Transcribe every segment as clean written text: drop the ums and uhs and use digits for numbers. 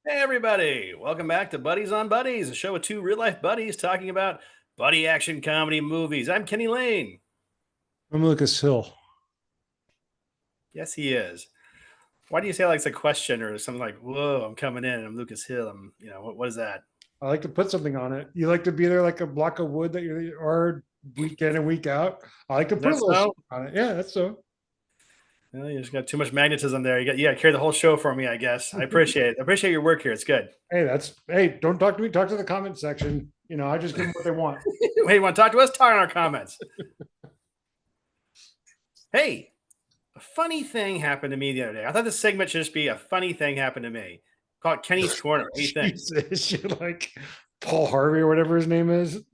Hey, everybody. Welcome back to Buddies on Buddies, a show with two real life buddies talking about buddy action comedy movies. I'm Kenny Lane. I'm Lucas Hill. Yes, he is. Why do you say like it's a question or something like, whoa, I'm coming in. I'm Lucas Hill. What is that? I like to put something on it. You like to be there like a block of wood that you are week in and week out. I like to Is put a that little so? something on it. Yeah, that's so. You just got too much magnetism there. You got to carry the whole show for me, I guess. I appreciate it. I appreciate your work here. It's good. Hey, don't talk to me. Talk to the comment section. I just give them what they want. Hey, you want to talk to us? Talk in our comments. Hey, a funny thing happened to me the other day. I thought this segment should just be a funny thing happened to me. Call it Kenny's Corner. What do you think? Jesus, you're like Paul Harvey or whatever his name is.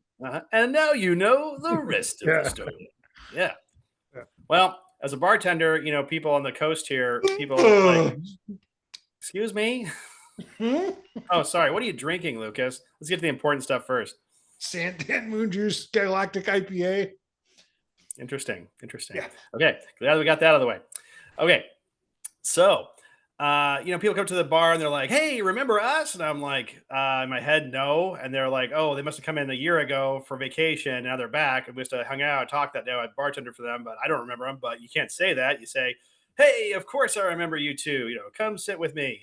And now you know the rest of the Yeah. story. Yeah. Yeah. Well, as a bartender, people on the coast here, people like, Ugh. excuse me. Hmm? Oh, sorry. What are you drinking, Lucas? Let's get to the important stuff first. Santan Moon Juice Galactic IPA. Interesting. Interesting. Yeah. Okay. Glad we got that out of the way. Okay. So, people come to the bar and they're like, "Hey, remember us?" And I'm like, in my head, no. And they're like, "Oh, they must have come in a year ago for vacation. Now they're back, and we must have hung out, talked that day. I bartender for them, but I don't remember them." But you can't say that. You say, "Hey, of course I remember you too. Come sit with me."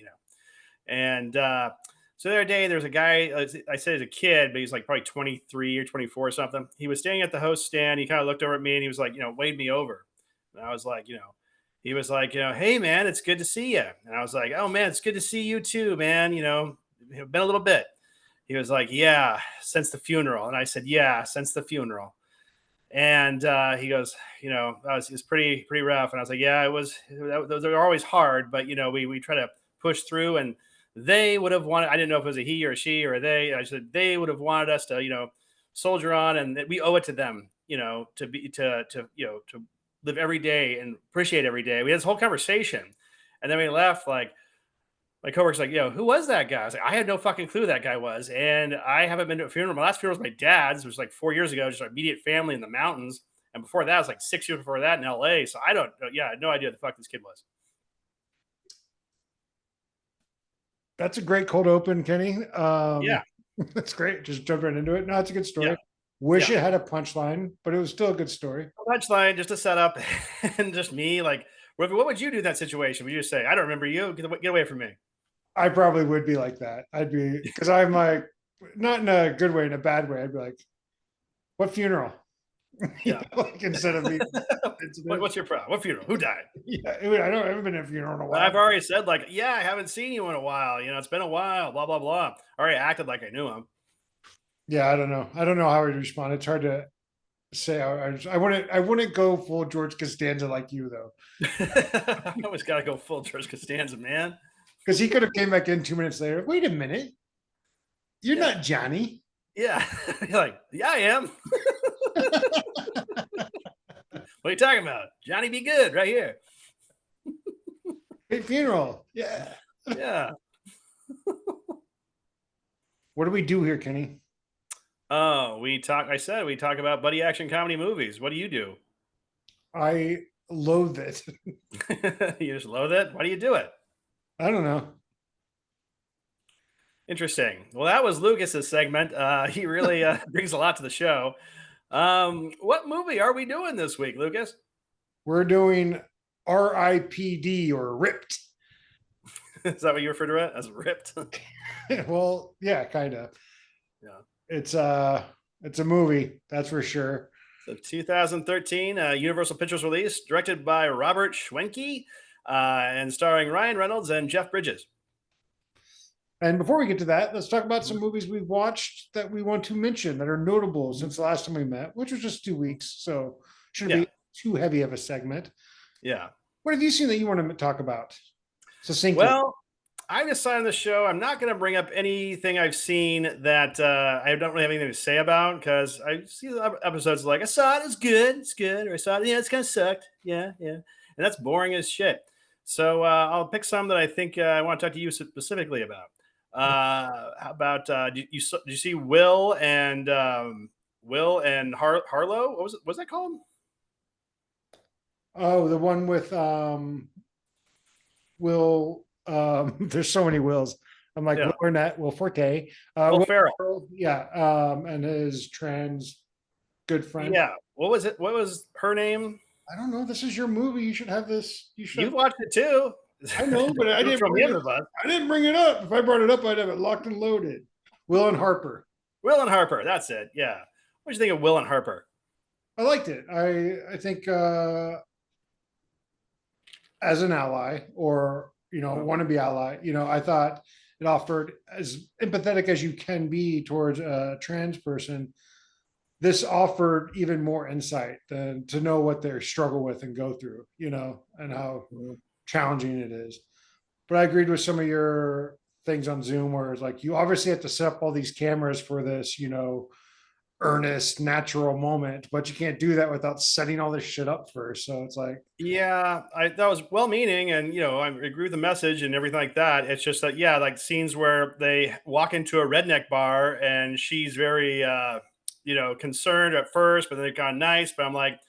And so the other day, there's a guy. I said he's a kid, but he's like probably 23 or 24 or something. He was standing at the host stand. He kind of looked over at me and he was like, waved me over. And I was like, he was like, "Hey man, it's good to see you." And I was like, "Oh man, it's good to see you too, man. Been a little bit." He was like, "Yeah, since the funeral." And I said, "Yeah, since the funeral." And he goes, it was pretty rough. And I was like, "Yeah, it was. Those are always hard, but we try to push through." And they would have wanted. I didn't know if it was a he or a she or a they. I said they would have wanted us to, soldier on, and we owe it to them, to be to live every day and appreciate every day. We had this whole conversation, and then we left. Like my coworker's like, who was that guy? I was like, I had no fucking clue who that guy was, and I haven't been to a funeral. My last funeral was my dad's, which was like 4 years ago, just our immediate family in the mountains. And before that, it was like 6 years before that in LA. So I don't, yeah, I had no idea who the fuck this kid was. That's a great cold open, Kenny. Yeah, That's great. Just jumped right into it. No, it's a good yeah, story. Wish yeah. it had a punchline, but it was still a good story. Punchline, just a setup, and just me. Like, what would you do in that situation? Would you just say, "I don't remember you. Get away from me"? I probably would be like that. I'd be because I'm like not in a good way, in a bad way. I'd be like, "What funeral?" Yeah. Like instead of the incident. What's your problem? What funeral? Who died? Yeah, I haven't been in a funeral in a I've while. already said, like, yeah, I haven't seen you in a while. It's been a while. Blah blah blah. I already acted like I knew him. Yeah, I don't know. I don't know how I'd respond. It's hard to say. I wouldn't go full George Costanza like you though, I always got to go full George Costanza, man. because he could have came back in 2 minutes later. Wait a minute, you're Yeah, not Johnny. yeah. You're like, yeah, I am. What are you talking about? Johnny Be Good, right here. Great funeral. Yeah. Yeah. What do we do here, Kenny? Oh, we talk. I said we talk about buddy action comedy movies. What do you do? I loathe it. You just loathe it. Why do you do it? I don't know. Interesting. Well, that was Lucas's segment. He really brings a lot to the show. What movie are we doing this week, Lucas? We're doing R.I.P.D or ripped. Is that what you refer to it as? Ripped. Well, yeah, kind of. Yeah. It's a movie, that's for sure. So 2013 Universal Pictures release, directed by Robert Schwenke, and starring Ryan Reynolds and Jeff Bridges. And before we get to that, let's talk about Mhm. some movies we've watched that we want to mention that are notable since the last time we met, which was just 2 weeks. So shouldn't Yeah, be too heavy of a segment. yeah. What have you seen that you want to talk about succinctly? Well, I decided on the show I'm not going to bring up anything I've seen that I don't really have anything to say about because I see the episodes like I saw it, it's good, or I saw it, yeah, it's kind of sucked, yeah, yeah, and that's boring as shit. So I'll pick some that I think I want to talk to you specifically about. How about did you see Will and Harlow? What was it? What's that called? Oh, the one with Will. There's so many Wills. I'm like Will Yeah. Arnett, Will Forte, Will Will Ferrell. Ferrell, yeah, and his trans good friend. Yeah. What was it? What was her name? I don't know. This is your movie. You should have this. You should You have. watched it too. I know, but I Don't didn't throw me bring under it. the bus. I didn't bring it up. If I brought it up, I'd have it locked and loaded. Will and Harper. Will and Harper. That's it. Yeah. What did you think of Will and Harper? I liked it. I think as an ally or Uh-huh. wannabe ally, I thought it offered as empathetic as you can be towards a trans person. This offered even more insight than to know what they struggle with and go through, and how Mhm. challenging it is. But I agreed with some of your things on Zoom where it's like you obviously have to set up all these cameras for this, earnest, natural moment, but you can't do that without setting all this shit up first. So it's like, Yeah, that was well-meaning, and I agree with the message and everything like that. It's just that, yeah, like scenes where they walk into a redneck bar and she's very, concerned at first, but then they've gone nice. But I'm like,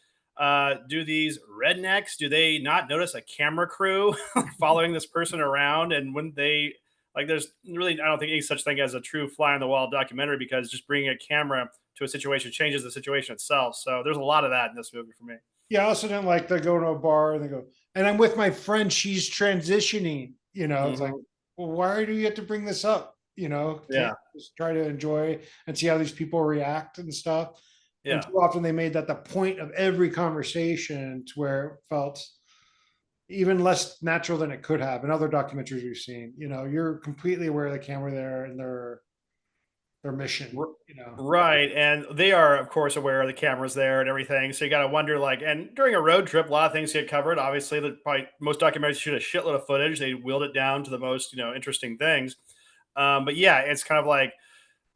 do these rednecks do they not notice a camera crew following this person around? And when they like, there's really I don't think any such thing as a true fly on the wall documentary because just bringing a camera to a situation changes the situation itself. So there's a lot of that in this movie for me. yeah, I also didn't like to go to a bar and they go, and I'm with my friend, she's transitioning, it's like, Hmm. well, why do you have to bring this up? Can't Yeah. just try to enjoy and see how these people react and stuff. And Yeah. too often they made that the point of every conversation to where it felt even less natural than it could have in other documentaries we've seen. You're completely aware of the camera there and their mission, R Right, and they are, of course, aware of the cameras there and everything, so you gotta wonder, like and during a road trip, a lot of things get covered. Obviously, the probably most documentaries shoot a shitload of footage. They wheeled it down to the most, interesting things. But yeah, it's kind of like,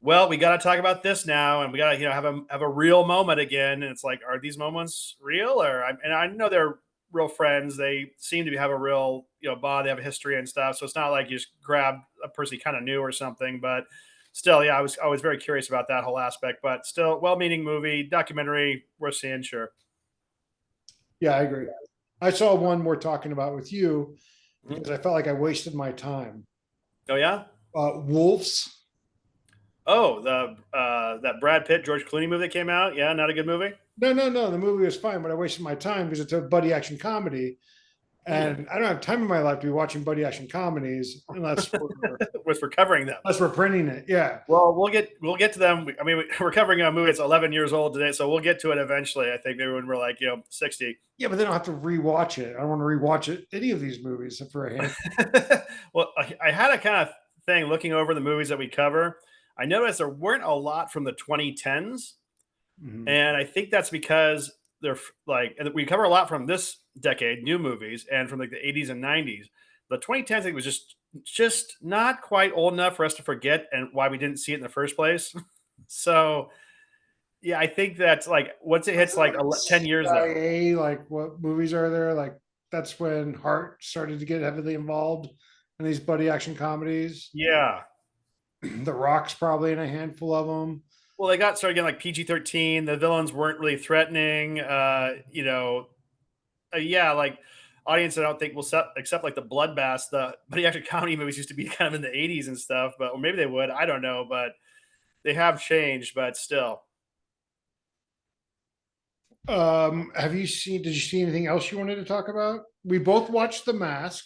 well, we gotta talk about this now, and we gotta, have a real moment again. And it's like, are these moments real? And I know they're real friends. They seem to have a real, bond. They have a history and stuff. So it's not like you just grab a person you kind of knew or something. But still, yeah, I was very curious about that whole aspect. But still, well-meaning movie, documentary, worth seeing, sure. Yeah, I agree. I saw one we're talking about with you Mhm. because I felt like I wasted my time. Oh yeah. Wolves. Oh, the that Brad Pitt George Clooney movie that came out. Yeah, not a good movie. No, no, no. The movie was fine, but I wasted my time because it's a buddy action comedy, Hmm. and I don't have time in my life to be watching buddy action comedies Was for covering them. unless we're printing it. Yeah, Well, we'll get to them. I mean, we're covering a movie that's 11 years old today, so we'll get to it eventually. I think maybe when we're like 60. yeah, but then I'll have to rewatch it. I don't want to rewatch it any of these movies for a hand. Well, I had a kind of thing looking over the movies that we cover. I noticed there weren't a lot from the 2010s, Mhm. and I think that's because like and we cover a lot from this decade, new movies, and from like the 80s and 90s. The 2010s, I think, was just not quite old enough for us to forget and why we didn't see it in the first place. So yeah, I think that's like once it hits Wasn't like it like 10 years though. CIA? Like what movies are there? Like that's when Hart started to get heavily involved in these buddy action comedies. Yeah. The Rock's probably in a handful of them. Well, they got started getting like PG-13. The villains weren't really threatening. Yeah, like audience I don't think will accept like the bloodbaths. The but actually comedy movies used to be kind of in the 80s and stuff, but or maybe they would. I don't know, but they have changed, but still. Have you seen? Did you see anything else you wanted to talk about? We both watched The Mask.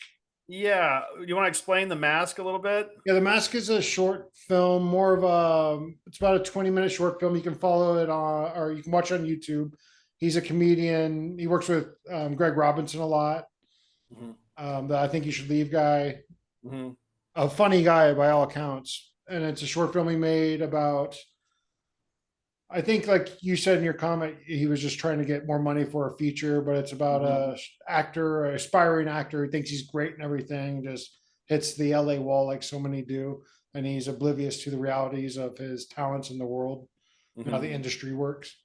Yeah. You want to explain the mask a little bit? Yeah, The Mask is a short film, more of a. It's about a 20-minute short film. You can follow it on, or you can watch it on YouTube. He's a comedian. He works with Greg Robinson a lot. Hmm. The I think you should leave guy, Hmm. a funny guy by all accounts. And it's a short film he made about. I think, like you said in your comment, he was just trying to get more money for a feature, but it's about Hmm. a actor, an aspiring actor who thinks he's great and everything, just hits the LA wall like so many do, and he's oblivious to the realities of his talents in the world and how Hmm. the industry works.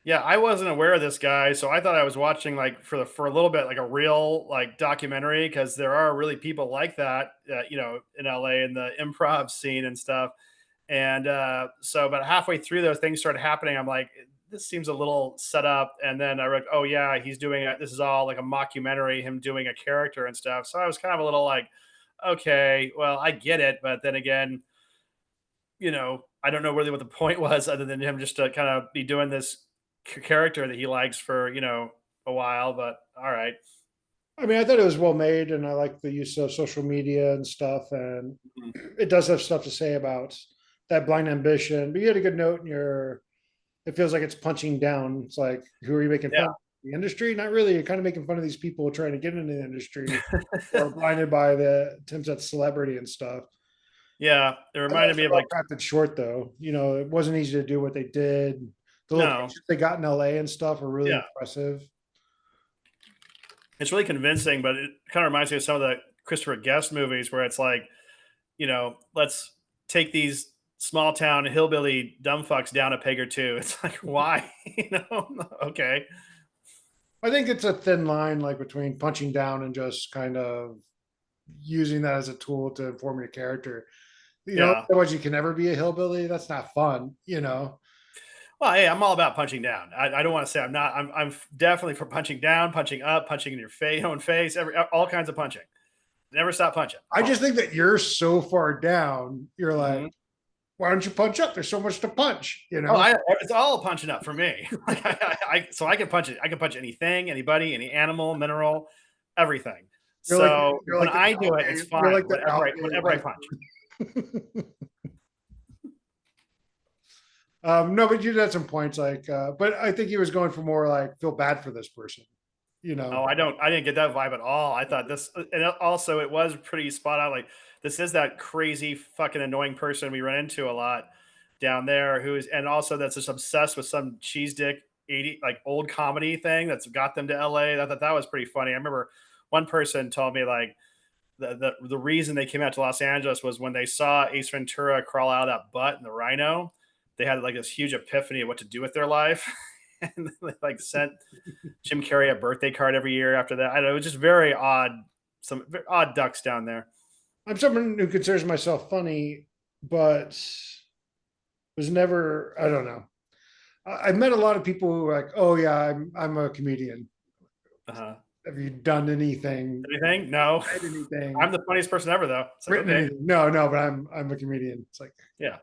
Yeah, I wasn't aware of this guy, so I thought I was watching like for a little bit like a real like documentary because there are really people like that, in LA in the improv scene and stuff. And so about halfway through those things started happening. I'm like, this seems a little set up. And then I read, oh yeah, he's doing it. This is all like a mockumentary, him doing a character and stuff. So I was kind of a little like, okay, well, I get it, but then again, I don't know really what the point was other than him just to kind of be doing this character that he likes for, a while, but all right. I mean, I thought it was well made, and I like the use of social media and stuff, and Mhm. it does have stuff to say about that blind ambition. But you had a good note in your. It feels like it's punching down. It's like, who are you making Yeah. fun of? The industry? Not really. You're kind of making fun of these people trying to get into the industry or blinded by the attempts at celebrity and stuff. Yeah, it I thought it reminded was me a of well like, crafted short, though. It wasn't easy to do what they did. The no, locations they got in LA and stuff are really yeah, impressive. it's really convincing, but it kind of reminds me of some of the Christopher Guest movies where it's like, let's take these small town hillbilly dumb fucks down a peg or two. It's like, why? Okay. I think it's a thin line, like between punching down and just kind of using that as a tool to inform your character. Yeah. Otherwise you can never be a hillbilly. That's not fun. Well, hey, I'm all about punching down. I don't want to say I'm not. I'm definitely for punching down, punching up, punching in your face, own face, all kinds of punching. Never stop punching. I just think that you're so far down. You're like, Mhm. why don't you punch up? There's so much to punch, you Oh, know? it's all punching up for me. Like so I can punch it. I can punch anything, anybody, any animal, mineral, everything. You're like So you're when like the I do it, it's Alpine, you're fine. like the Whatever I Alpine punch. life. No, but you had some points like, but I think he was going for more like feel bad for this person, you Oh, know. I didn't get that vibe at all. I thought this, and also it was pretty spot on. Like this is that crazy fucking annoying person we run into a lot down there, and also that's just obsessed with some cheese dick 80 like old comedy thing that's got them to LA. I thought that was pretty funny. I remember one person told me like the reason they came out to Los Angeles was when they saw Ace Ventura crawl out of that butt in the Rhino. They had like this huge epiphany of what to do with their life, and they like sent Jim Carrey a birthday card every year after that. I don't know, it was just very odd. Some odd ducks down there. I'm someone who considers myself funny, but was never. I don't know. I've met a lot of people who are like, oh yeah, I'm a comedian. Uh-huh. Have you done anything? Anything? No. Read I'm anything? the funniest person ever, though. It's like, Written okay, anything? No, no, but I'm a comedian. It's like, yeah,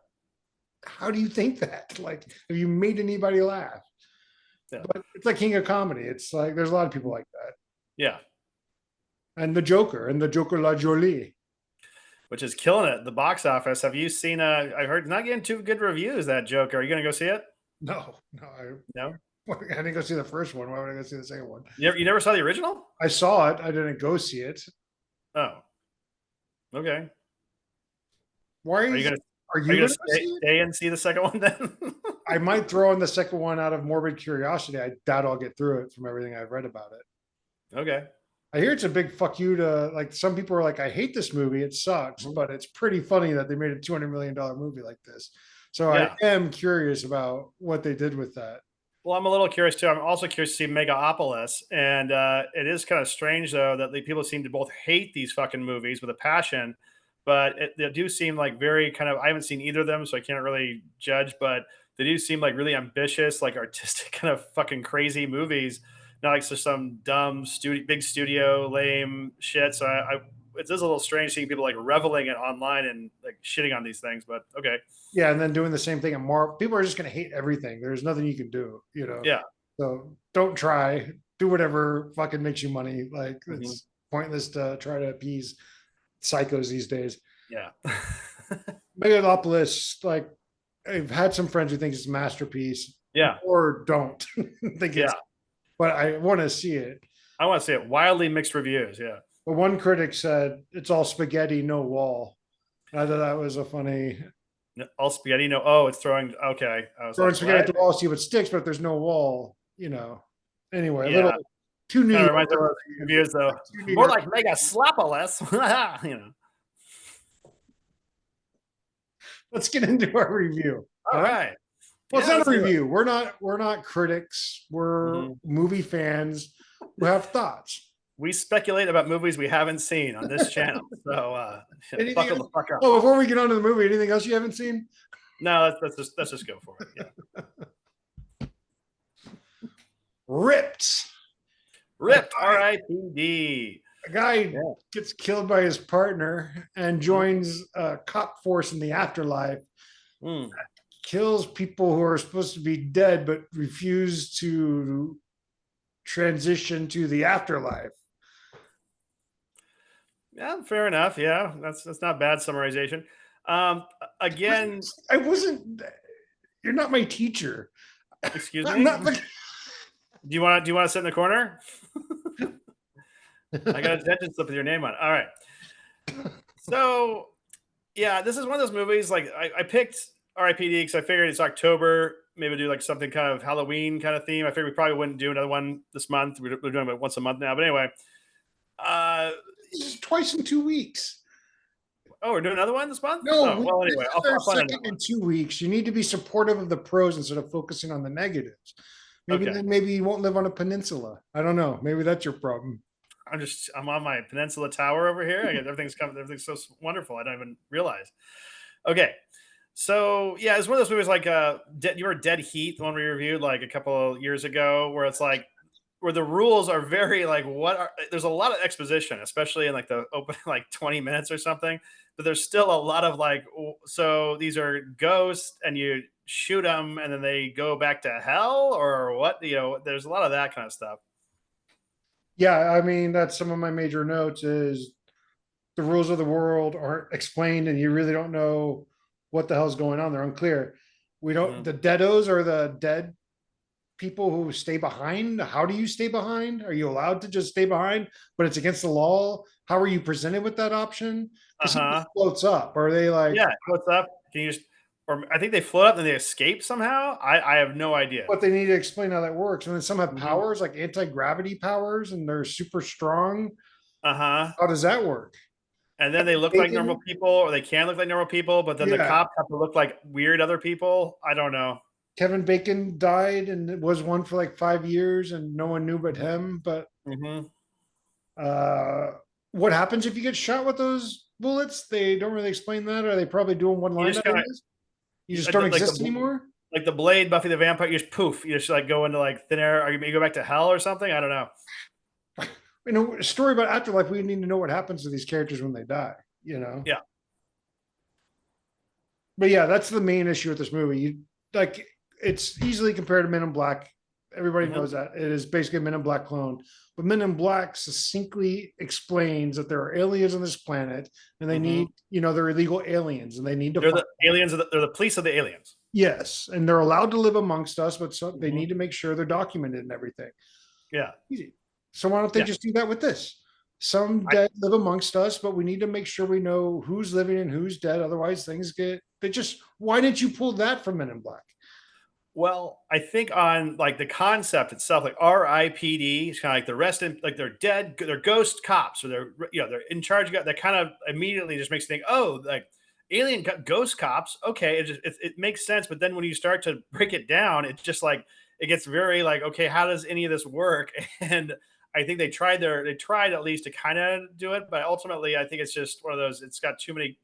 how do you think that? Like, have you made anybody laugh? yeah, But it's like King of Comedy. It's like there's a lot of people like that. yeah. And the Joker La Jolie. Which is killing it. The box office. Have you seen? I heard not getting too good reviews. That Joker. Are you gonna go see it? No, no, No. I didn't go see the first one. Why would I go see the second one? You never saw the original? I saw it. I didn't go see it. Oh, okay. Why Are you gonna are Are you you gonna going to go see it? stay and see the second one then? I might throw in the second one out of morbid curiosity. I doubt I'll get through it from everything I've read about it. Okay. I hear it's a big fuck you to like some people are like, I hate this movie. It sucks, Mhm. but it's pretty funny that they made a $200 million movie like this. So I Yeah. am curious about what they did with that. Well, I'm a little curious too. I'm also curious to see Megaopolis, and it is kind of strange though that the people seem to both hate these fucking movies with a passion, but they do seem like very kind of. I haven't seen either of them, so I can't really judge. But they do seem like really ambitious, like artistic, kind of fucking crazy movies, not like just some dumb big studio, lame shit. So it is a little strange seeing people like reveling it online and like shitting on these things. But okay, Yeah, and then doing the same thing at Marvel. People are just going to hate everything. There's nothing you can do. yeah. So don't try. Do whatever fucking makes you money. Like Mhm. it's pointless to try to appease psychos these days. Yeah. Megalopolis, like I've had some friends who think it's a masterpiece Yeah. or don't think Yeah. it's, but I want to see it. I want to see it. Wildly mixed reviews. Yeah. But one critic said it's all spaghetti, no wall. And I thought that was a funny All spaghetti. No. Oh, it's throwing. Okay. I was throwing like, spaghetti what? at the wall, see what sticks, but if there's no wall. Anyway, a Yeah. little too New Kind of York. reminds me of reviews though. Too New More York. like mega slapolis. you know. Let's get into our review. All All right. right. Well, it's Yeah. not Let's a do it. review. We're not critics. We're Mhm. movie fans who have thoughts. We speculate about movies we haven't seen on this channel. So Anything buckle else? the fuck up. Oh, before we get on to the movie, anything else you haven't seen? No, let's just go for it. Yeah. Ripped. Ripped. R.I.P.D. A guy Yeah. gets killed by his partner and joins a cop force in the afterlife, Mm. kills people who are supposed to be dead but refuse to transition to the afterlife. Yeah, fair enough. Yeah, that's not bad summarization. Again, I wasn't. You're not my teacher. excuse I'm me. not like. Do you want to sit in the corner? I got a detention slip with your name on it. All right. So yeah, this is one of those movies. Like I picked R.I.P.D. because I figured it's October. Maybe do like something kind of Halloween kind of theme. I figured we probably wouldn't do another one this month. We're doing it once a month now. But anyway, uh, Twice in 2 weeks. oh, we're doing another one this month. No, Oh well, this anyway, is I'll, our I'll find another second one. in 2 weeks. You need to be supportive of the pros instead of focusing on the negatives. Maybe Okay, then maybe you won't live on a peninsula. I don't know. Maybe that's your problem. I'm on my peninsula tower over here. I get everything's coming. Everything's so wonderful. I don't even realize. Okay, so yeah, it's one of those movies like you were Dead Heat, the one we reviewed like a couple of years ago, where it's like where the rules are very like there's a lot of exposition, especially in like the open like 20 minutes or something, but there's still a lot of like so these are ghosts and you shoot them and then they go back to hell or what, there's a lot of that kind of stuff. Yeah, I mean that's some of my major notes is the rules of the world aren't explained and you really don't know what the hell's going on. They're unclear. We don't Mhm. the deados are the dead people who stay behind. How do you stay behind? Are you allowed to just stay behind, but it's against the law? How are you presented with that option? Because he Uh-huh. just floats up. Are they like Yeah, what's up? Can you just or I think they float up and they escape somehow. I have no idea. what they need to explain how that works? And then some have Mhm. powers like anti-gravity powers and they're super strong. Uh-huh. How does that work? And then they look like normal Bacon, people, or they can look like normal people, but then the yeah. cops have to look like weird other people. I don't know. Kevin Bacon died and it was one for like 5 years and no one knew but him. But Mhm. uh, what happens if you get shot with those bullets? They don't really explain that. Are they probably doing one You line just kinda items? You just don't exist anymore? like the Blade, Buffy the Vampire, you just poof, you just, like, go into, like, thin air, or you go back to hell or something? I don't know. A story about afterlife, we need to know what happens to these characters when they die. Yeah. But yeah, that's the main issue with this movie. Like it's easily compared to Men in Black. Everybody Mhm, knows that. It is basically a Men in Black clone. But Men in Black succinctly explains that there are aliens on this planet and they mhm. need, they're illegal aliens and they need to They're find the aliens of the they're the police of the aliens. yes, and they're allowed to live amongst us, but so they Mhm. need to make sure they're documented and everything. Yeah. Easy. So why don't they Yeah. just do that with this? Some I dead live amongst us, but we need to make sure we know who's living and who's dead. Otherwise, things get they just. Why didn't you pull that from Men in Black? Well, I think on, like, the concept itself, like, R.I.P.D. is kinda like the rest in like, they're dead they're ghost cops, or they're in charge of that kind of immediately just makes you think, "Oh, like, alien ghost cops, okay." It makes sense, but then when you start to break it down, it's just, like, it gets very, like, "Okay, how does any of this work?" And I think they tried at least to kinda do it, but ultimately, I think it's just one of those it's got too many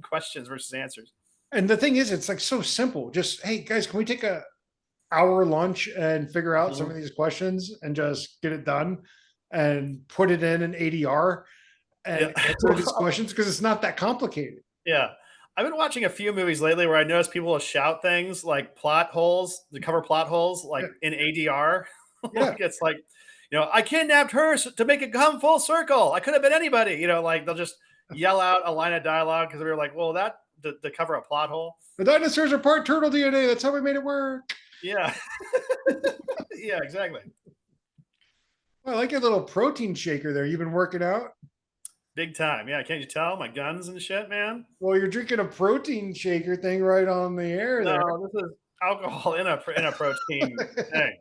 questions versus answers. And the thing is, it's like so simple. Just hey guys, can we take a hour lunch and figure out some Mhm. of these questions and just get it done and put it in an ADR Yeah. and answer these questions because it's not that complicated. Yeah. I've been watching a few movies lately where I notice people will shout things like plot holes to cover plot holes, Yeah, like in ADR. yeah. Like it's like, I kidnapped her to make it come full circle. I could have been anybody. Like they'll just yell out a line of dialogue because we were like, well, that to cover a plot hole. The dinosaurs are part turtle DNA. That's how we made it work. Yeah. Yeah, exactly. I like your little protein shaker there. You've been working out. Big time. Yeah. Can't you tell my guns and shit, man? Well, you're drinking a protein shaker thing right on the air there. No, this is alcohol in a protein thing.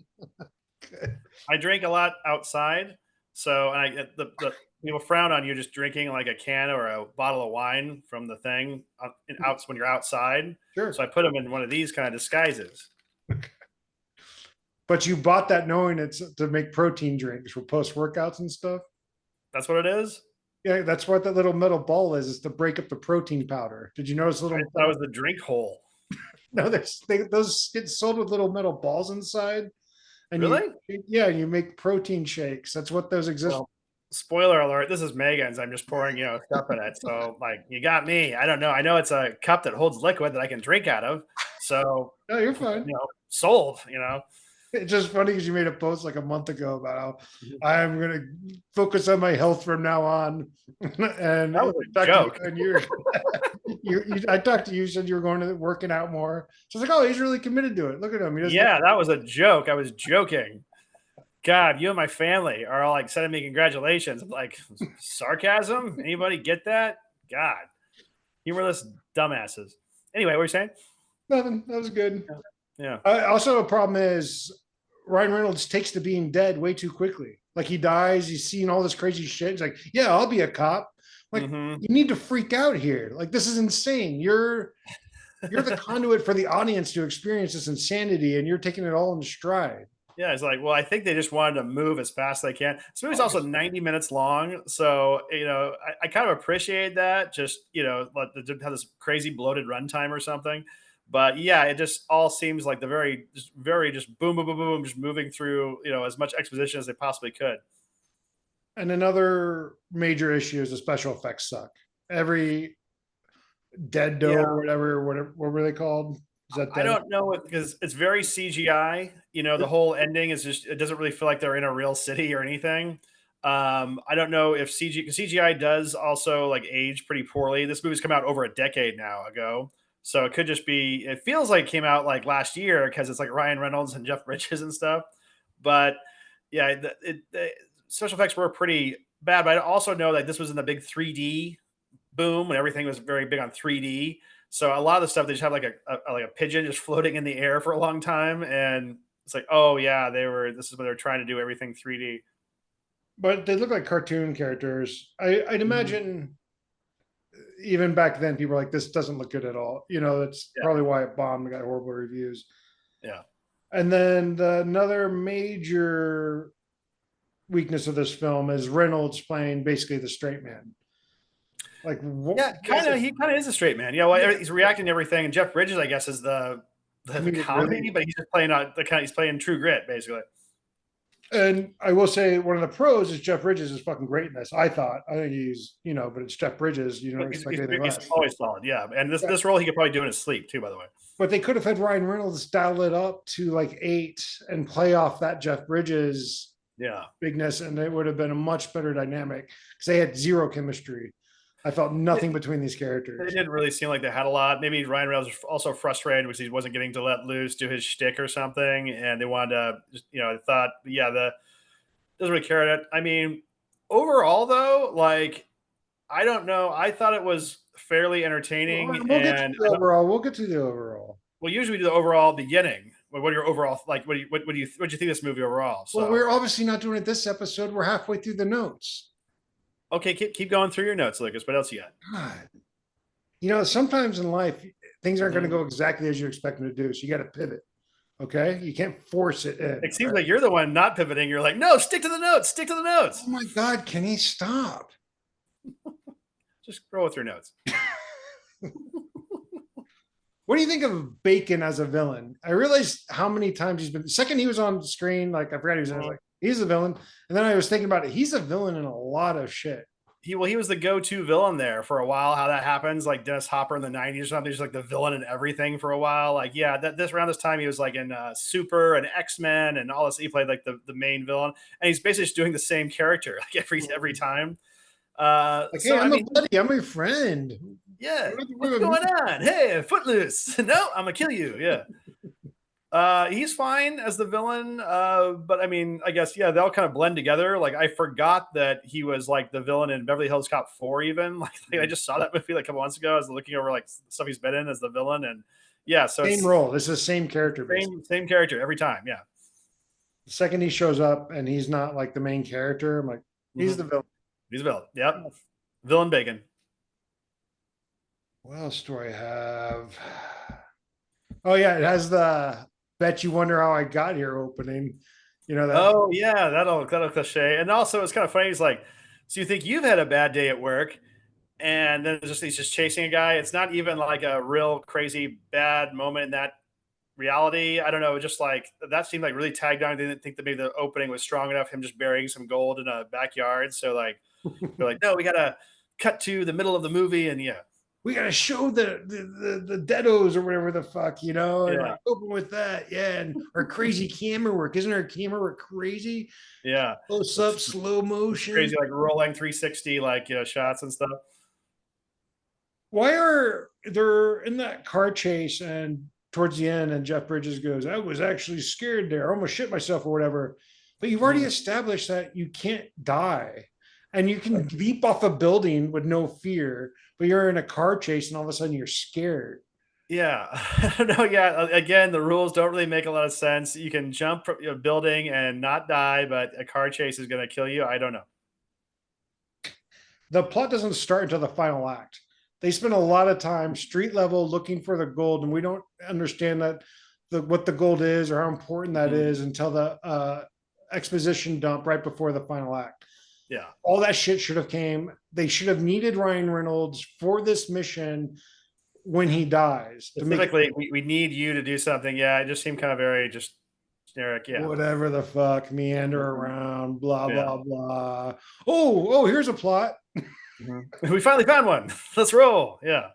I drink a lot outside, so and the people frown on you just drinking like a can or a bottle of wine from the thing out when you're outside. So Sure. I put them in one of these kind of disguises. But you bought that knowing it's to make protein drinks for post workouts and stuff. That's what it is. Yeah, that's what that little metal ball is to break up the protein powder. Did you notice I little thought it was the drink hole. no, those get sold with little metal balls inside, and Really? yeah, you make protein shakes. That's what those exist. Well, spoiler alert, this is Megan's. I'm just pouring, stuff in it. So like you got me. I don't know. I know it's a cup that holds liquid that I can drink out of. So, No, you're fine. sold. It's just funny because you made a post like a month ago about how Mhm. I'm gonna focus on my health from now on, and That I was a talked to you, joke. and I talked to you, said you were going to working out more. So I was like, oh, he's really committed to it. Look at him. He doesn't. Yeah, that was a joke. I was joking. God, you and my family are all like sending me congratulations. I'm like, sarcasm? Anybody get that? God, humorless dumbasses. Anyway, what were you saying? Nothing. That was good. Yeah. Yeah. Also, a problem is Ryan Reynolds takes to being dead way too quickly. Like he dies, he's seen all this crazy shit. He's like, yeah, I'll be a cop. Like, Hmm. you need to freak out here. Like, this is insane. You're the conduit for the audience to experience this insanity, and you're taking it all in stride. Yeah, it's like, well, I think they just wanted to move as fast as they can. This movie's also Obviously. 90 minutes long. So, I kind of appreciate that. Just, like to have this crazy bloated runtime or something. But yeah, it just all seems like the very just boom, boom, boom, boom, just moving through, as much exposition as they possibly could. And another major issue is the special effects suck. Every dead doe Yeah. or whatever, what were they called? Is that I dead? don't know because it's very CGI. The whole ending is just it doesn't really feel like they're in a real city or anything. I don't know if CGI does also like age pretty poorly. This movie's come out over a decade now ago, so it could just be. It feels like it came out like last year because it's like Ryan Reynolds and Jeff Bridges and stuff. But yeah, the special effects were pretty bad. But I also know that this was in the big 3D boom when everything was very big on 3D. So a lot of the stuff they just have like a pigeon just floating in the air for a long time, and it's like, oh yeah, they were. This is what they're trying to do everything 3D. But they look like cartoon characters. I'd Mhm. imagine even back then, people were like, this doesn't look good at all. That's Yeah, probably why it bombed and got horrible reviews. yeah, And then another major weakness of this film is Reynolds playing basically the straight man. Like, what? yeah. Kind of, he kind of is a straight man. Yeah, He's reacting to everything, and Jeff Bridges, I guess, is the comedic comedy, relief. but he's just playing the kind. He's playing True Grit, basically. And I will say one of the pros is Jeff Bridges is fucking great in this. I thought. I think he's, but it's Jeff Bridges. You don't But he's, expect he's, anything he's less. always solid, yeah. And this Yeah. this role he could probably do in his sleep too. By the way, But they could have had Ryan Reynolds dial it up to like 8 and play off that Jeff Bridges yeah. bigness, and it would have been a much better dynamic because they had zero chemistry. I felt nothing between these It characters. didn't really seem like they had a lot. Maybe Ryan Reynolds was also frustrated because he wasn't getting to let loose, do his shtick or something, and they wanted to, just, thought, yeah, the doesn't really care it. I mean, overall though, like, I don't know. I thought it was fairly entertaining, We'll get to and the overall. We'll get to the overall. well, usually we do the overall beginning. What are your overall like? What do you think of this movie overall? Well, So we're obviously not doing it this episode. We're halfway through the notes. okay, keep going through your notes, Lucas. What else you got? God. Sometimes in life, things aren't going to Mhm. go exactly as you expect them to do. So you got to pivot. Okay. You can't force it in. It All seems right. like you're the one not pivoting. You're like, no, stick to the notes. Stick to the Oh notes. my God. Can he stop? Just roll with your notes. What do you think of Bacon as a villain? I realized how many times he's been. The second he was on screen, like I forgot he was in. I was Mhm. like, he's a villain. And then I was thinking about it. He's a villain in a lot of shit. He was the go-to villain there for a while. How that happens, like Dennis Hopper in the '90s or something, he's like the villain in everything for a while. Like, yeah, that this around this time he was like in Super and X-Men and all this. He played like the main villain, and he's basically just doing the same character like every time. Like, hey, So I I'm a mean, buddy. I'm your friend. yeah, What do you what's with me? going on? Hey, Footloose. No, I'm gonna kill you. Yeah. He's fine as the villain, but I mean, I guess yeah, they all kind of blend together. Like I forgot that he was like the villain in Beverly Hills Cop 4, even like I just saw that movie like a couple months ago. I was looking over like stuff he's been in as the villain, and yeah, so Same it's role. This is the same character, basically. same character every time. Yeah. The second he shows up and he's not like the main character, I'm like, he's Hmm. the villain. He's a villain. Yep, villain bacon. What else do I have? Oh yeah, it has the bet you wonder how I got here opening. That Oh yeah, that'll cliche. And also, it's kind of funny. He's like, so you think you've had a bad day at work, and then he's just chasing a guy. It's not even like a real crazy bad moment in that reality. I don't know. Just like that seemed like really tagged on. They didn't think that maybe the opening was strong enough. Him just burying some gold in a backyard. So like they're like, no, we gotta cut to the middle of the movie, and yeah, We gotta show the deados or whatever the fuck, and yeah, like open with that, yeah. And our crazy camera work, isn't our camera work crazy? yeah. Close With up, slow motion. crazy like rolling 360 like shots and stuff. Why are they're in that car chase and towards the end, and Jeff Bridges goes, I was actually scared there, I almost shit myself or whatever. But you've already Mhm. established that you can't die and you can leap off a building with no fear, but you're in a car chase and all of a sudden you're scared. Yeah, no, yeah. Again, the rules don't really make a lot of sense. You can jump from a building and not die, but a car chase is going to kill you. I don't know. The plot doesn't start until the final act. They spend a lot of time street level looking for the gold, and we don't understand that what the gold is or how important that Mhm. is until the exposition dump right before the final act. Yeah. All that shit should have came. They should have needed Ryan Reynolds for this mission when he dies to make it Specifically, we need you to do something. Yeah, it just seemed kind of very just generic. Yeah. whatever the fuck, meander Mhm. around, blah Yeah. blah blah. Oh, here's a plot. Mhm. We finally found one. Let's roll. Yeah.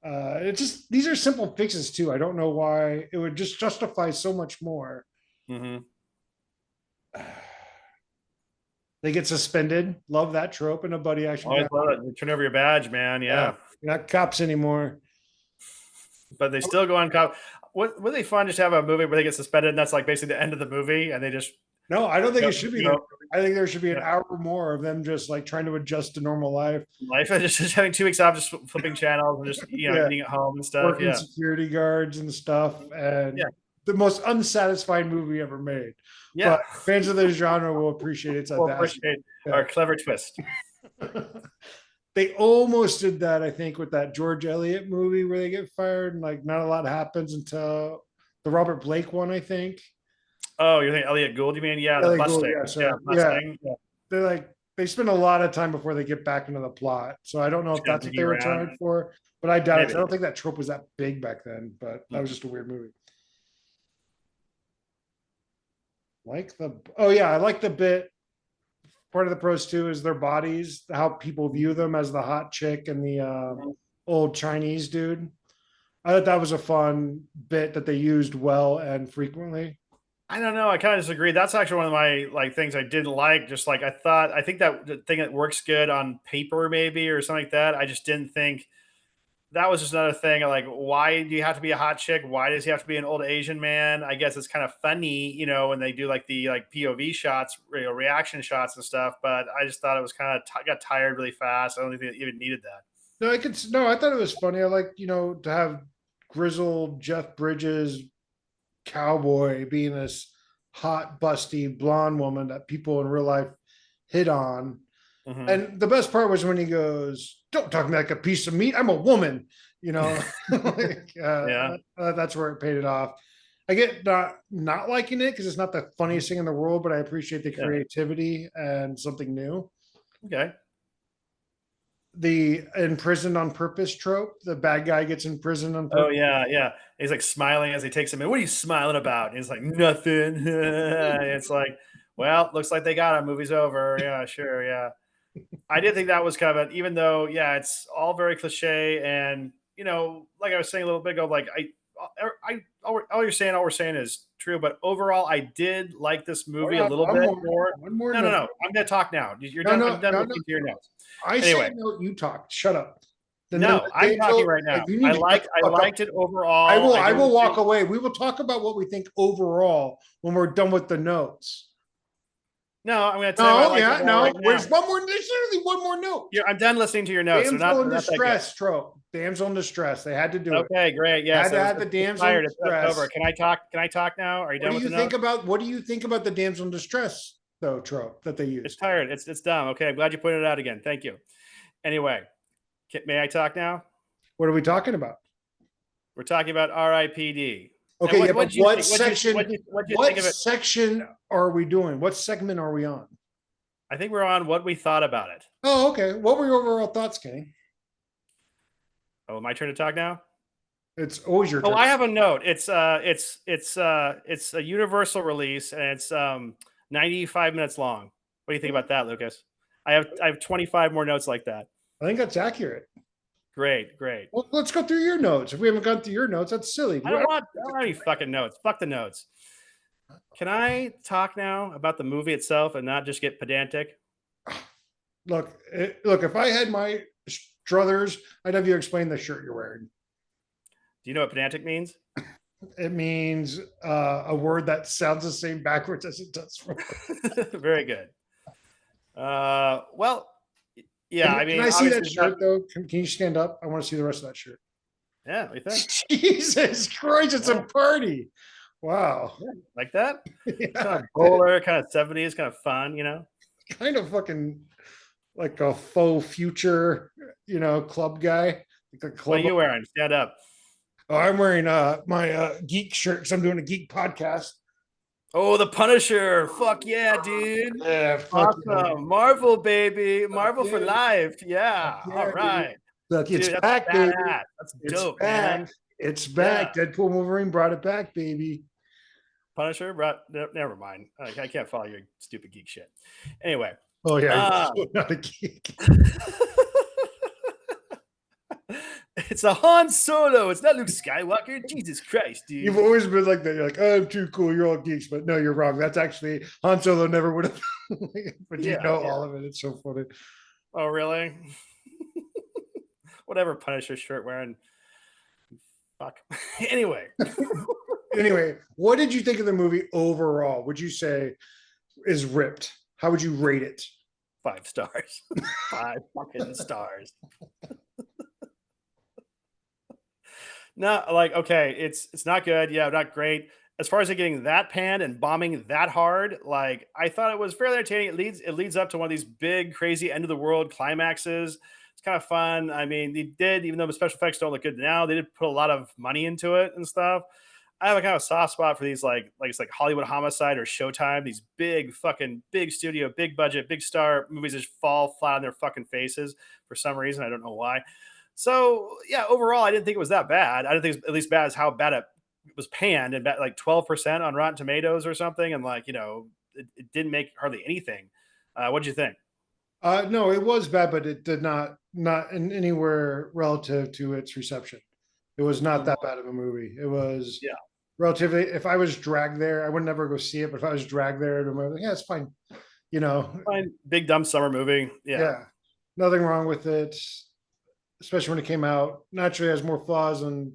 It just these are simple fixes too. I don't know why it would just justify so much more. Hmm. They get suspended. Love that trope in a buddy action Always love comedy. it. Turn over your badge, man. Yeah, Yeah. you're not cops anymore. But they still go on cop. What would they fun just have a movie where they get suspended and that's like basically the end of the movie and they just No, I don't think go, it should be there. go I think there should be an yeah, hour more of them just like trying to adjust to normal life. life and just having 2 weeks off, just flipping channels and just Yeah, eating at home and stuff. working Yeah. security guards and stuff, Yeah. and the most unsatisfying movie ever made. Yeah. But fans of the genre will appreciate its We'll audacity. appreciate Yeah. our clever twist. They almost did that, I think, with that George Eliot movie where they get fired and like not a lot happens until the Robert Blake one, I think. Oh, you're thinking Elliot Gould, you mean? Yeah, the Elliot Gould, Mustang. yeah, Yeah, sorry. Yeah. Mustang. Yeah. They're like they spend a lot of time before they get back into the plot. So I don't know Just if kind of that's what digging they were around. trying for, but I doubt it. Maybe. I don't think that trope was that big back then, but that was Mhm. just a weird movie. Like the oh yeah, I like the bit. Part of the pros too is their bodies, how people view them as the hot chick and the Mhm. old Chinese dude. I thought that was a fun bit that they used well and frequently. I don't know. I kind of disagree. That's actually one of my like things I didn't like. Just like I think that the thing that works good on paper, maybe or something like that. I just didn't think that was just another thing. Like, why do you have to be a hot chick? Why does he have to be an old Asian man? I guess it's kind of funny, when they do like the like POV shots, reaction shots and stuff. But I just thought it was kind of got tired really fast. I don't think it even needed that. No, I thought it was funny. I like, to have grizzled Jeff Bridges cowboy being this hot, busty blonde woman that people in real life hit on. Hmm. And the best part was when he goes, "Don't talk to me like a piece of meat. I'm a woman." Like, Yeah. that's where it paid it off. I get not liking it because it's not the Mhm. funniest thing in the world, but I appreciate the Yeah. creativity and something new. Okay. The imprisoned on purpose trope, the bad guy gets imprisoned on Oh purpose. yeah, yeah. He's like smiling as he takes him in. What are you smiling about? And he's like, nothing. It's like, well, looks like they got him. Movie's over. Yeah, sure. Yeah. I did think that was kind of even though, yeah, it's all very cliche. And, like I was saying a little bit ago, like all all we're saying is true. But overall, I did like this Hold movie a on, little bit more. one more No, no, note. no. I'm going to talk now. You're No, done. no, I'm done no, no. listening to your notes. I say Anyway, no, you talk. Shut up. Then no, the I'm talking damsel, right now. you need to shut I the fuck up. liked it overall. I I didn't will walk think away. We will talk about what we think overall when we're done with the notes. no, I'm going to tell you what I No, liked yeah, overall no. right now. There's one more. There's literally one more note. I'm done listening to your notes. Damsel in They're not that good. distress trope. Damsel in distress. They had to do it. Okay, great. Had Yes, to have the it's damsel in tired. It's over. distress. Can I talk? Can I talk now? Are you done with the notes? What do you think about the damsel in distress though trope that they It's used? tired. It's dumb. Okay, I'm glad you pointed it out again. Thank you. Anyway, may I talk now? What are we talking about? We're talking about R.I.P.D. And Okay, yeah, what but did you think? What did you think what of it? section are we doing? What segment are we on? I think we're on what we thought about it. Oh, okay. What were your overall thoughts, Kenny? Oh, my turn to talk now. It's always your Oh, turn. I have a note. It's a universal release, and it's 95 minutes long. What do you think about that, Lucas? I have 25 more notes like that. I think that's accurate. Great, great. Well, let's go through your notes. If we haven't gone through your notes, that's silly. I don't want any fucking notes. Fuck the notes. Can I talk now about the movie itself and not just get pedantic? Look. If I had my druthers, I'd have you explain the shirt you're wearing. Do you know what pedantic means? It means a word that sounds the same backwards as it does forward. Very good. Well, yeah. I Can mean, I see obviously, that it's not. shirt though? Can you stand up? I want to see the rest of that shirt. Yeah, what do you think? Jesus Christ, it's a Yeah, party. Wow. yeah, like that. Kind Yeah, of bowler, kind of 70s, kind of fun, kind of fucking like a faux future, club guy. Like a What are club. you wearing? Stand up. Oh, I'm wearing my geek shirt because I'm doing a geek podcast. Oh, the Punisher. Fuck yeah, dude. Yeah, fuck yeah. Awesome. Marvel, baby. Fuck Marvel for yeah. life. Fuck Yeah. All yeah, dude. right. Look, it's Dude, that's back, baby. badass. That's It's dope, back. man. It's Yeah. back. Deadpool Wolverine brought it back, baby. Punisher, bro. Never mind. I can't follow your stupid geek shit. Anyway. Oh yeah, you're Uh, so not a geek. it's a Han Solo. It's not Luke Skywalker. Jesus Christ, You've dude. always been like that. You're like, oh, I'm too cool. You're all geeks, but no, you're wrong. That's actually Han Solo never would have. But you Yeah, know yeah. all of it. It's so funny. Oh, really? Whatever Punisher shirt wearing. Fuck. Anyway, Anyway, what did you think of the movie overall? Would you say is ripped? How would you rate it? 5 stars. 5 fucking stars. No, like okay, it's not good. Yeah, not great. As far as it getting that panned and bombing that hard, like I thought it was fairly entertaining. It leads up to one of these big, crazy end of the world climaxes. It's kind of fun. I mean, they did, even though the special effects don't look good now, they did put a lot of money into it and stuff. I have a kind of soft spot for these like it's like Hollywood Homicide or Showtime, these big fucking big studio, big budget, big star movies that just fall flat on their fucking faces for some reason. I don't know why. So yeah, overall, I didn't think it was that bad. I didn't think it was at least bad as how bad it was panned and like 12% on Rotten Tomatoes or something, and like it didn't make hardly anything. What did you think? No, it was bad, but it did not in anywhere relative to its reception. It was not Mhm. that bad of a movie. It was Yeah, relatively. If I was dragged there, I would never go see it. But if I was dragged there, to a movie, yeah, it's fine. You know, fine, big dumb summer movie. Yeah, yeah, nothing wrong with it. Especially when it came out. Naturally, it has more flaws, and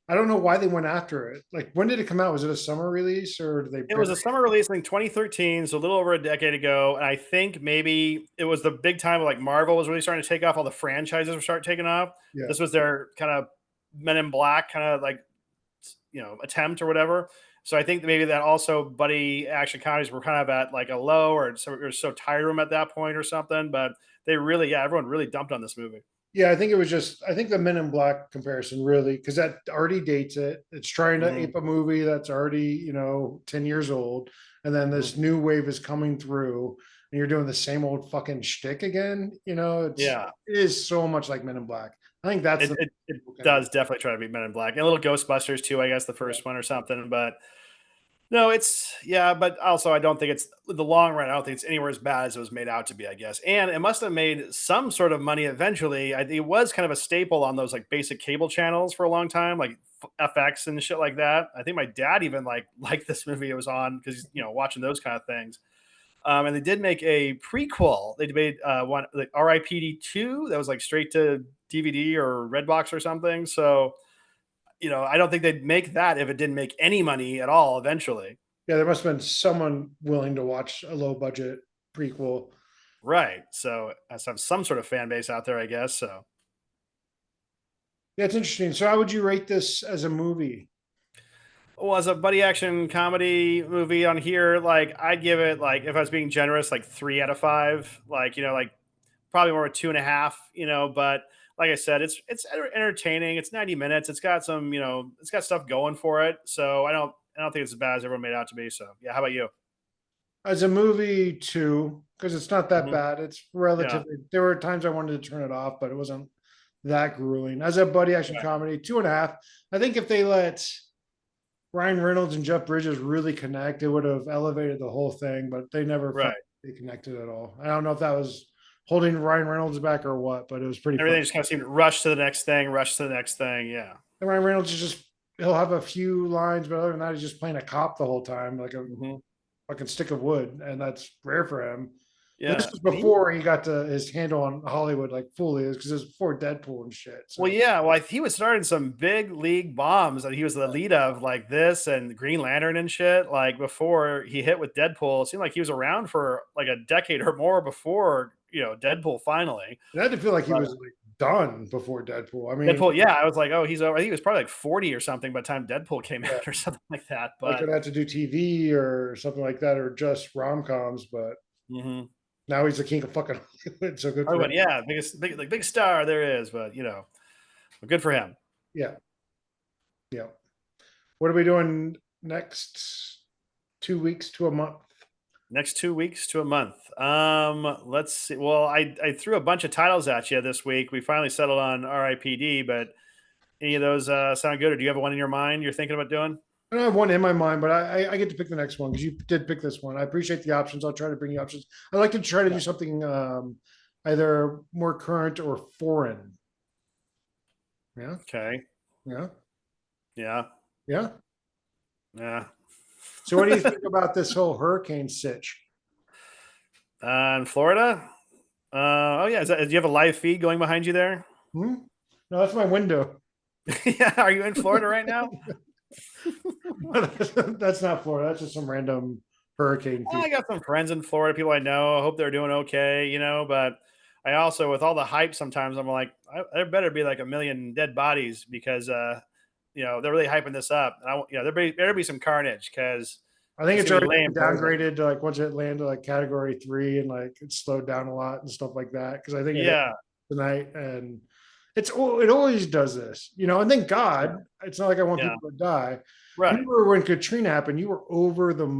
I don't know why they went after it. Like, when did it come out? Was it a summer release, or did they it bury was a summer release in 2013, so a little over a decade ago. And I think maybe it was the big time of like Marvel was really starting to take off. All the franchises were starting taking off. it? Yeah, This was their kind of Men in Black kind of like attempt or whatever. So I think that maybe that also buddy action comedies were kind of at like a low, or so we were so tired of them at that point or something. But they really, yeah, everyone really dumped on this movie. yeah. I think it was just. I think the Men in Black comparison really, because that already dates it. It's trying to Hmm. ape a movie that's already 10 years old, and then Hmm. this new wave is coming through, and you're doing the same old fucking shtick again. Yeah, It is so much like Men in Black. I think that's it kind of does definitely try to be Men in Black, and a little Ghostbusters too, I guess the yeah. first one or something. But no, it's yeah, but also I don't think it's the long run. I don't think it's anywhere as bad as it was made out to be. I guess, and it must have made some sort of money eventually. It was kind of a staple on those like basic cable channels for a long time, like FX and shit like that. I think my dad even liked this movie it was on because watching those kind of things. And they did make a prequel. They made one like R.I.P.D. 2 that was like straight to DVD or Redbox or something. So I don't think they'd make that if it didn't make any money at all eventually. Yeah, there must have been someone willing to watch a low budget prequel. Right. So it has to have some sort of fan base out there, I guess. So Yeah, it's interesting. So, how would you rate this as a movie? was a buddy action comedy movie on here. Like I'd give it like if I was being generous, like 3 out of 5. Like like probably more of a 2.5. But like I said, it's entertaining. It's 90 minutes. It's got some it's got stuff going for it. So I don't think it's as bad as everyone made out to be. So yeah, how about you? As a movie, too, because it's not that Mhm. bad. It's Yeah. relatively. There were times I wanted to turn it off, but it wasn't that grueling. As a buddy action Right. comedy, 2.5. I think if they let Ryan Reynolds and Jeff Bridges really connect, it would have elevated the whole thing, but they never Right. they connected at all. I don't know if that was holding Ryan Reynolds back or what, but it was pretty fun. Everything just kind of seemed to rush to the next thing, rush to the next thing. Yeah. And Ryan Reynolds is just he'll have a few lines, but other than that, he's just playing a cop the whole time, like a Hmm. fucking stick of wood, and that's rare for him. And this Yeah. was And he, before he got to his handle on Hollywood like fully, because it was before Deadpool and shit. well, So yeah. Well, he was starting some big league bombs that he was the lead of, like this and Green Lantern and shit. Like before he hit with Deadpool, it seemed like he was around for like a decade or more before Deadpool finally. it had to feel like he But was like done before Deadpool. I mean, Deadpool, yeah, I was like, oh, he's over. I think he was probably like 40 or something by the time Deadpool came yeah, out or something like that. like But it had to do TV or something like that, or just rom coms. But mhm. now he's the king of fucking Hollywood. So good I for him. went, yeah, big star there is, but good for him. Yeah, yeah. What are we doing next 2 weeks to a month? Next 2 weeks to a month. Let's see. Well, I threw a bunch of titles at you this week. We finally settled on R.I.P.D. But any of those sound good, or do you have one in your mind you're thinking about doing? I don't have one in my mind, but I get to pick the next one because you did pick this one. I appreciate the options. I'll try to bring you options. I like to try to Yeah. do something either more current or foreign. Yeah, Okay. yeah, Yeah. yeah. Yeah. So, what do you think about this whole hurricane sitch? In Florida. Oh yeah. Do you have a live feed going behind you there? Hmm? No, that's my window. Yeah. Are you in Florida right now? That's not Florida. That's just some random hurricane I feed. got some friends in Florida, people I know. I hope they're doing okay, but I also, with all the hype, sometimes I'm like, there better be like a million dead bodies because, they're really hyping this up. And there better be some carnage because I think it's it's gonna be already lame. been downgraded to like once it landed like category 3 and like it slowed down a lot and stuff like that. Because I think it Yeah, tonight and it always does this, and thank yeah, God it's not like I want yeah, people to die. right. Remember when Katrina happened, you were over the